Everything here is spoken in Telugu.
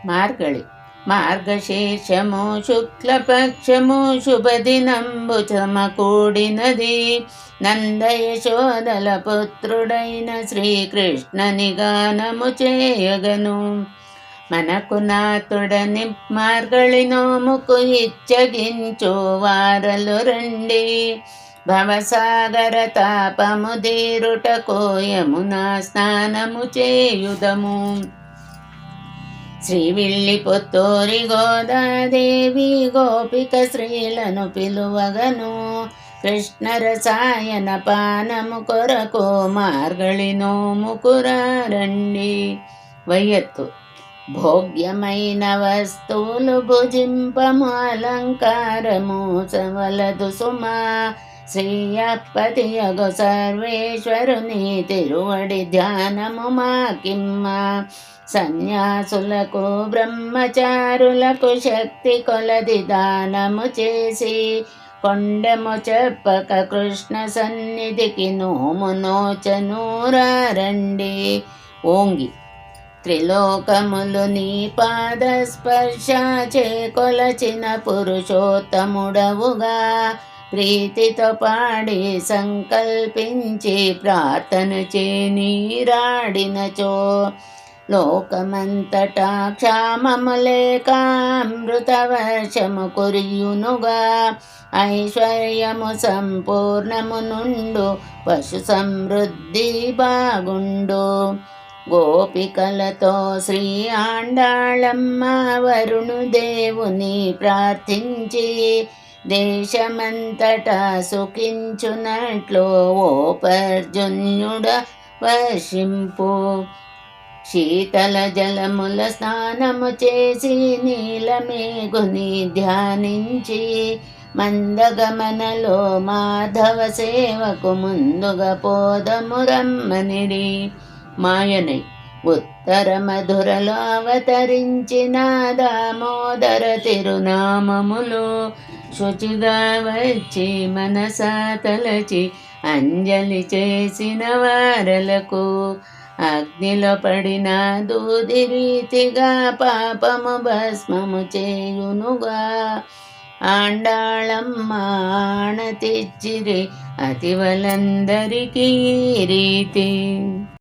మార్గళి మార్గశీర్షము శుక్లపక్షము శుభదినంబు సమకూడినది. నందయశోదల పుత్రుడైన శ్రీకృష్ణని గానము చేయగను. మనకు నాతుడని మార్గళి నోముకు ఇచ్చగించు వారలు రండి. భవసాగర తాపము దీరుటకు యమునా స్నానము చేయుదము. శ్రీవిల్లి పొత్తూరి గోదాదేవి గోపిక స్త్రీలను పిలువగను. కృష్ణ రసాయన పానము కొరకు మార్గళి నోముకురండి. వయ్యత్తు భోగ్యమైన వస్తువులు భుజింపము అలంకారము సవలదు సుమా. శ్రీయప్పతియగు సర్వేశ్వరుని తిరువడి ధ్యానము మాకిమ్మ. సన్యాసులకు బ్రహ్మచారులకు శక్తి కొలది దానము చేసి కొండెము చెప్పక కృష్ణ సన్నిధికి నోము నోచనూరండి. ఓంగి త్రిలోకములు నీ పాదస్పర్శ చేకొలచిన పురుషోత్తముడవుగా. ప్రీతితో పాడి సంకల్పించి ప్రార్థన చేనీరాడినచో లోకమంతటా క్షామము లేక అమృత వర్షము కురియునుగా. ఐశ్వర్యము సంపూర్ణము నుండు పశు సమృద్ధి బాగుండు. గోపికలతో శ్రీ ఆండాళమ్మ వరుణుదేవుని ప్రార్థించి దేశమంతటా సుఖించునట్లు ఓ పర్జన్యుడ వర్షింపు. శీతల జలముల స్నానము చేసి నీలమేఘుని ధ్యానించి మందగమనలో మాధవ సేవకు ముందుగా పోదము రమ్మనిడి. మాయనై ఉత్తర మధురలో అవతరించిన దామోదర తిరునామములు శుచిగా వచ్చి మనసా తలచి అంజలి చేసిన వారలకు అగ్నిలో పడిన దూది రీతిగా పాపము భస్మము చేయునుగా. ఆండాళమ్మ ఆణతిచ్చిరి అతివలందరికీ రీతి.